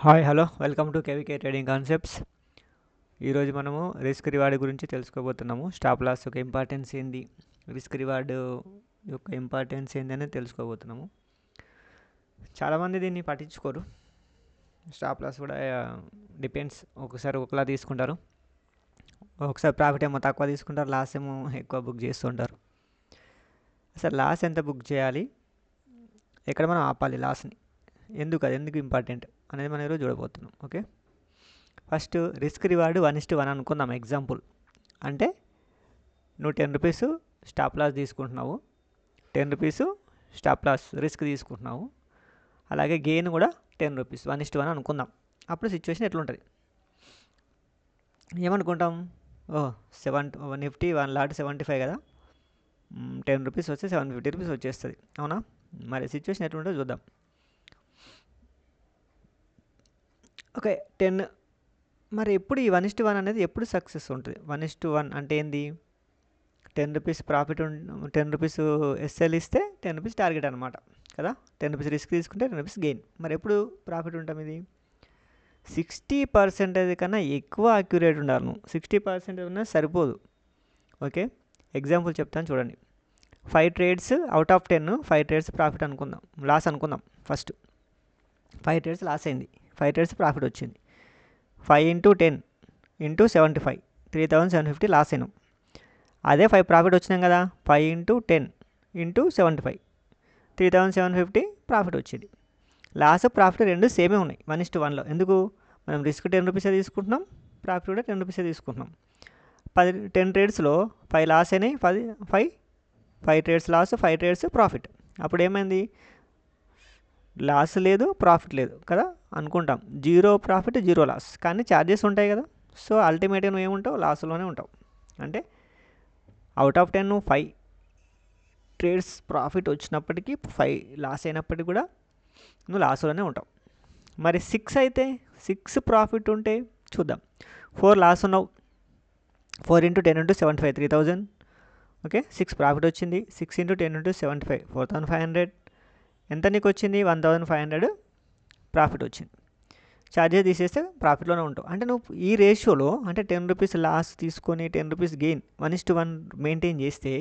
Hi hello welcome to KVK trading concepts. ఈరోజు మనము risk reward గురించి తెలుసుకోబోతున్నాము. స్టాప్ లాస్ యొక్క ఇంపార్టెన్స్ ఏంది, రిస్క్ రివార్డ్ యొక్క ఇంపార్టెన్స్ ఏంది అనేది తెలుసుకోబోతున్నాము. చాలామంది దీన్ని పట్టించుకోరు. స్టాప్ లాస్ కూడా డిపెండ్స్, ఒకసారి ఒకలా తీసుకుంటారు, ఒకసారి ప్రాఫిట్ ఏమో తక్కువ తీసుకుంటారు, లాస్ ఏమో ఎక్కువ బుక్ చేస్తుంటారు. అసలు లాస్ ఎంత బుక్ చేయాలి, ఎక్కడ మనం ఆపాలి లాస్ని, ఎందుకు ఇంపార్టెంట్ అనేది మనం ఈరోజు చూడబోతున్నాం. ఓకే, ఫస్ట్ రిస్క్ రివార్డ్ 1:1 అనుకుందాం ఎగ్జాంపుల్. అంటే నువ్వు 10 రూపీస్ స్టాప్ లాస్ తీసుకుంటున్నావు, 10 రూపీస్ స్టాప్ లాస్ రిస్క్ తీసుకుంటున్నావు, అలాగే గెయిన్ కూడా 10 రూపీస్, 1:1 అనుకుందాం. అప్పుడు సిచ్యువేషన్ ఎట్లుంటుంది, ఏమనుకుంటాం? నిఫ్టీ 1,75 కదా, 10 రూపీస్ వస్తే 750 రూపీస్ వచ్చేస్తుంది, అవునా? మరి సిచ్యువేషన్ ఎట్లుంటుందో చూద్దాం. ఓకే, 10. మరి ఎప్పుడు ఈ 1:1 అనేది ఎప్పుడు సక్సెస్ ఉంటుంది? 1:1 అంటే ఏంది? 10 రూపీస్ ప్రాఫిట్ 10 రూపీస్ ఎస్ఎల్ ఇస్తే 10 రూపీస్ టార్గెట్ అనమాట కదా. 10 రూపీస్ రిస్క్ తీసుకుంటే 10 రూపీస్ గెయిన్. మరి ఎప్పుడు ప్రాఫిట్ ఉంటాం? ఇది 60% కన్నా ఎక్కువ అక్యురేట్ ఉండాలి. నువ్వు 60% ఉన్నా సరిపోదు. ఓకే, ఎగ్జాంపుల్ చెప్తాను చూడండి. 5 trades out of 10, 5 trades profit అనుకుందాం, లాస్ అనుకుందాం. ఫస్ట్ 5 ట్రేడ్స్ లాస్ అయింది, 5 ట్రేడ్స్ ప్రాఫిట్ వచ్చింది. 5 × 10 × 75, 3,750 లాస్ అయినాం. అదే 5 ప్రాఫిట్ వచ్చినాం కదా, 5 × 10 × 75, 3,750 ప్రాఫిట్ వచ్చింది. లాస్ ప్రాఫిట్ రెండు సేమే ఉన్నాయి 1:1లో. ఎందుకు? మనం రిస్క్ 10 రూపీసే తీసుకుంటున్నాం, ప్రాఫిట్ కూడా 10 రూపీసే తీసుకుంటున్నాం. 10 ట్రేడ్స్లో 5 లాస్ అయినాయి, 5 ట్రేడ్స్ లాస్, 5 ట్రేడ్స్ ప్రాఫిట్. అప్పుడు ఏమైంది? లాస్ లేదు, ప్రాఫిట్ లేదు కదా అనుకుంటాం. 0 ప్రాఫిట్ 0 లాస్, కానీ ఛార్జెస్ ఉంటాయి కదా. సో అల్టిమేట్గా నువ్వు ఏముంటావు? లాస్లోనే ఉంటావు. అంటే అవుట్ ఆఫ్ 10 నువ్వు 5 ట్రేడ్స్ ప్రాఫిట్ వచ్చినప్పటికీ 5 లాస్ అయినప్పటికీ కూడా నువ్వు లాస్లోనే ఉంటావు. మరి 6 అయితే, 6 ప్రాఫిట్ ఉంటే చూద్దాం. 4 లాస్ ఉన్నావు, 4 × 10 × 75, 3,000. ఓకే, 6 ప్రాఫిట్ వచ్చింది, 6 × 10 × 75, 4,500. ఎంత నీకు వచ్చింది? 1,500 ప్రాఫిట్ వచ్చింది. ఛార్జెస్ తీసేస్తే ప్రాఫిట్లోనే ఉంటావు. అంటే నువ్వు ఈ రేషియోలో, అంటే 10 రూపీస్ లాస్ తీసుకొని 10 రూపీస్ గెయిన్ 1:1 మెయింటైన్ చేస్తే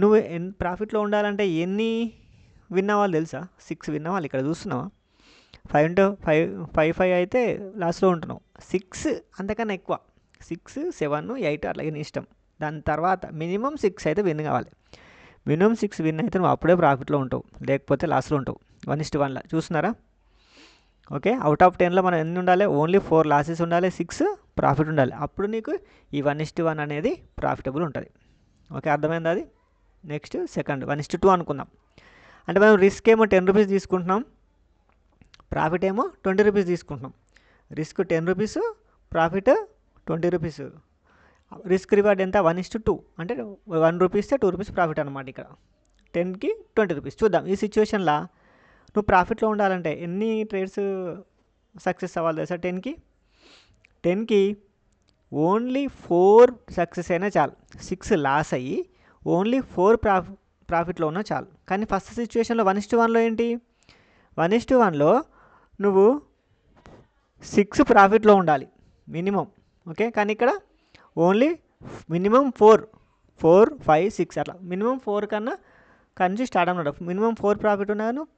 నువ్వు ప్రాఫిట్లో ఉండాలంటే ఎన్ని విన్ అవ్వాలి తెలుసా? 6 విన్ అవ్వాలి. ఇక్కడ చూస్తున్నావా? 5 × 5 అయితే లాస్లో ఉంటున్నావు. 6 అంతకన్నా ఎక్కువ, 6, 7, 8 అట్లాగే నీ ఇష్టం. దాని తర్వాత మినిమం 6 అయితే విన్ కావాలి. మినిమం 6 విన్ అయితే నువ్వు అప్పుడే ప్రాఫిట్లో ఉంటావు, లేకపోతే లాస్లో ఉంటావు. 1:1లా చూస్తున్నారా? ఓకే, అవుట్ ఆఫ్ 10లో మనం ఎన్ని ఉండాలి? ఓన్లీ 4 లాసెస్ ఉండాలి, 6 ప్రాఫిట్ ఉండాలి. అప్పుడు నీకు ఈ 1:1 అనేది ప్రాఫిటబుల్ ఉంటుంది. ఓకే, అర్థమైంది అది? నెక్స్ట్ సెకండ్ 1:2 అనుకుందాం. అంటే మనం రిస్క్ ఏమో 10 రూపీస్ తీసుకుంటున్నాం, ప్రాఫిట్ ఏమో 20 రూపీస్ తీసుకుంటున్నాం. Risk 10 rupees, profit 20 rupees. Risk reward ఎంత? 1:2. అంటే 1 రూపీ ఇస్తే 2 రూపీస్ ప్రాఫిట్ అనమాట. ఇక్కడ 10కి 20 రూపీస్. చూద్దాం ఈ సిచ్యువేషన్లో నువ్వు ప్రాఫిట్లో ఉండాలంటే ఎన్ని ట్రేడ్స్ సక్సెస్ అవ్వాలి తెలుసా? 10కి ఓన్లీ 4 సక్సెస్ అయినా చాలు. 6 లాస్ అయ్యి ఓన్లీ 4 ప్రాఫిట్లో ఉన్నా చాలు. కానీ ఫస్ట్ సిచ్యువేషన్లో 1:1లో ఏంటి? 1:1లో నువ్వు 6 ప్రాఫిట్లో ఉండాలి మినిమం. ఓకే, కానీ ఇక్కడ ఓన్లీ మినిమం 4, 5, 6 అట్లా మినిమం 4 కన్నా నుంచి స్టార్ట్ అన్నమాట. మినిమం 4 ప్రాఫిట్ ఉన్నా నువ్వు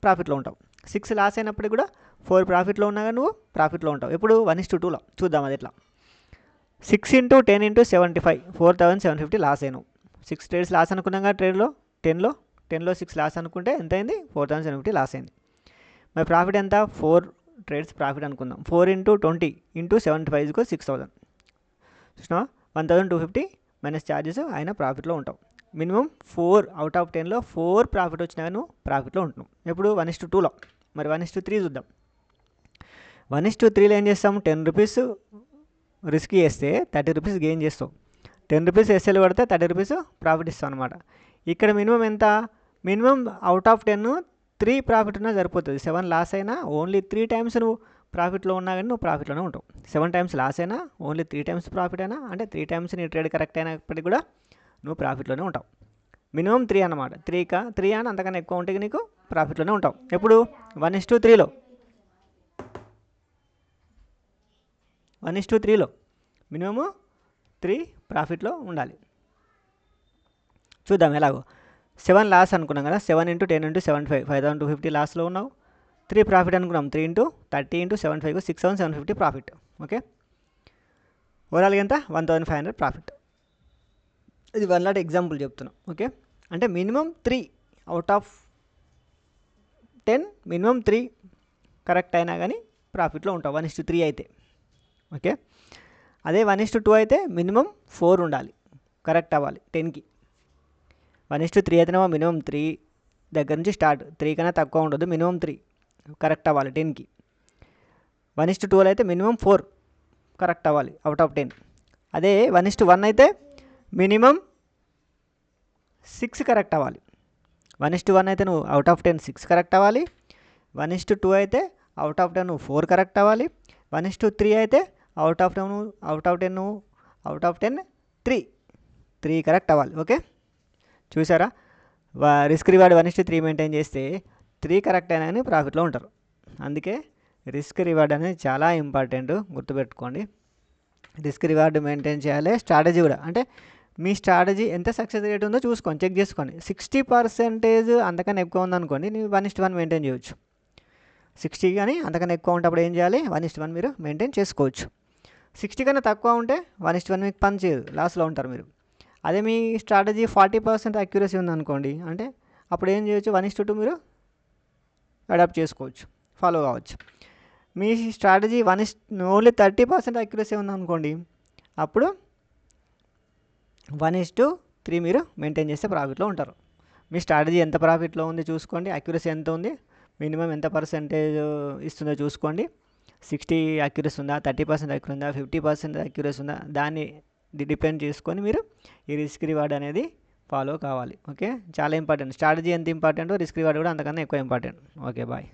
ప్రాఫిట్లో ఉంటావు. 6 లాస్ అయినప్పటికీ కూడా 4 ప్రాఫిట్లో ఉన్నా కానీ నువ్వు ప్రాఫిట్లో ఉంటావు. ఎప్పుడు? 1:2లో. చూద్దాం అది ఎట్లా. 6 × 10 × 75, 4,750 లాస్ అయినావు. 6 ట్రేడ్స్ లాస్ అనుకున్నాం కదా ట్రేడ్లో. 10లో 6 లాస్ అనుకుంటే ఎంత అయింది? 4,750 లాస్ అయింది. మరి ప్రాఫిట్ ఎంత? 4 ట్రేడ్స్ ప్రాఫిట్ అనుకుందాం. 4 × 20 × 75 = 6,000. చూసినావా? 1,250 మైనస్ ఛార్జెస్ అయినా ప్రాఫిట్లో ఉంటావు. మినిమం 4 అవుట్ ఆఫ్ 10లో 4 ప్రాఫిట్ వచ్చినా నువ్వు ప్రాఫిట్లో ఉంటున్నావు. ఎప్పుడు? 1:2లో. మరి 1:3 చూద్దాం. 1:3లో ఏం చేస్తాం? 10 రూపీస్ రిస్క్ చేస్తే 30 రూపీస్ గెయిన్ చేస్తావు. 10 రూపీస్ ఎస్ఎల్ పడితే 30 రూపీస్ ప్రాఫిట్ ఇస్తావు అనమాట. ఇక్కడ మినిమం ఎంత? మినిమం అవుట్ ఆఫ్ 10 3 ప్రాఫిట్ ఉన్నా సరిపోతుంది. 7 లాస్ అయినా ఓన్లీ 3 టైమ్స్ నువ్వు ప్రాఫిట్లో ఉన్నా కానీ నువ్వు ప్రాఫిట్లోనే ఉంటావు. 7 టైమ్స్ లాస్ అయినా ఓన్లీ 3 టైమ్స్ ప్రాఫిట్ అయినా, అంటే 3 టైమ్స్ నీ ట్రేడ్ కరెక్ట్ అయినప్పటికీ కూడా నువ్వు ప్రాఫిట్లోనే ఉంటావు. మినిమం 3 అన్నమాట. 3 అని అంతకన్నా ఎక్కువ ఉంటే నీకు ప్రాఫిట్లోనే ఉంటావు. ఎప్పుడు? 1:3లో. 1:3లో మినిమము 3 ప్రాఫిట్లో ఉండాలి. చూద్దాం ఎలాగో. 7 లాస్ అనుకున్నాం కదా, 7 × 10 × 75 5250 లాస్లో ఉన్నావు. 3 ప్రాఫిట్ అనుకున్నాం, 3 × 30 × 75 6750 ప్రాఫిట్. ఓకే, ఓవరాల్గా ఎంత 1500 ప్రాఫిట్. ఇది 1 లాట్ ఎగ్జాంపుల్ చెప్తున్నాం. ఓకే, అంటే minimum 3 out of 10 minimum 3 correct అయినా కానీ ప్రాఫిట్లో ఉంటావు 1:3 అయితే. ఓకే, అదే 1:2 అయితే మినిమం 4 ఉండాలి, కరెక్ట్ అవ్వాలి 10కి. 1:3 అయితేనేమో మినిమం 3 దగ్గర నుంచి స్టార్ట్, 3 కన్నా తక్కువ ఉండదు, మినిమం 3 కరెక్ట్ అవ్వాలి 10కి. 1:12 అయితే మినిమం 4 కరెక్ట్ అవ్వాలి అవుట్ ఆఫ్ 10. అదే 1:1 అయితే మినిమం 6 కరెక్ట్ అవ్వాలి. 1:1 అయితే నువ్వు అవుట్ ఆఫ్ 10 6 కరెక్ట్ అవ్వాలి. 1:2 అయితే అవుట్ ఆఫ్ 10 నువ్వు 4 కరెక్ట్ అవ్వాలి. 1:3 అయితే అవుట్ ఆఫ్ 10 3 కరెక్ట్ అవ్వాలి. ఓకే, చూసారా, రిస్క్ రివార్డ్ 1:3 మెయింటైన్ చేస్తే 3 కరెక్ట్ అయినా కానీ ప్రాఫిట్లో ఉంటారు. అందుకే రిస్క్ రివార్డ్ అనేది చాలా ఇంపార్టెంట్, గుర్తుపెట్టుకోండి. రిస్క్ రివార్డ్ మెయింటైన్ చేయాలి. స్ట్రాటజీ కూడా, అంటే మీ స్ట్రాటజీ ఎంత సక్సెస్ రేట్ ఉందో చూసుకోండి, చెక్ చేసుకోండి. 60% అంతకన్నా ఎక్కువ ఉందనుకోండి, ನೀವು 1:1 మెయింటైన్ చేయవచ్చు. 60 కానీ అంతకన్నా ఎక్కువ ఉంటప్పుడు ఏం చేయాలి, 1:1 మీరు మెయింటైన్ చేసుకోవచ్చు. 60 కన్నా తక్కువ ఉంటే 1:1 మీకు పని చేయదు, లాస్లో ఉంటారు మీరు. అదే మీ స్ట్రాటజీ 40% అక్యురసీ ఉందనుకోండి, అంటే అప్పుడు ఏం చేయొచ్చు, 1:2 మీరు అడాప్ట్ చేసుకోవచ్చు, ఫాలో కావచ్చు. మీ స్ట్రాటజీ ఓన్లీ 30% అక్యురసీ ఉందనుకోండి, అప్పుడు 1:3 మీరు మెయింటైన్ చేస్తే ప్రాఫిట్లో ఉంటారు. మీ స్ట్రాటజీ ఎంత ప్రాఫిట్లో ఉంది చూసుకోండి, అక్యురసీ ఎంత ఉంది, మినిమం ఎంత పర్సెంటేజ్ ఇస్తుందో చూసుకోండి. 60 అక్యురసీ ఉందా, 30% అక్యురసీ ఉందా, 50% అక్యురసీ ఉందా, దాన్ని డిపెండ్ చేసుకొని మీరు ఈ రిస్క్ రివార్డ్ అనేది ఫాలో కావాలి. ఓకే, చాలా ఇంపార్టెంట్. స్ట్రాటజీ ఎంత ఇంపార్టెంటో రిస్క్ రివార్డ్ కూడా అంతకన్నా ఎక్కువ ఇంపార్టెంట్. Okay, bye.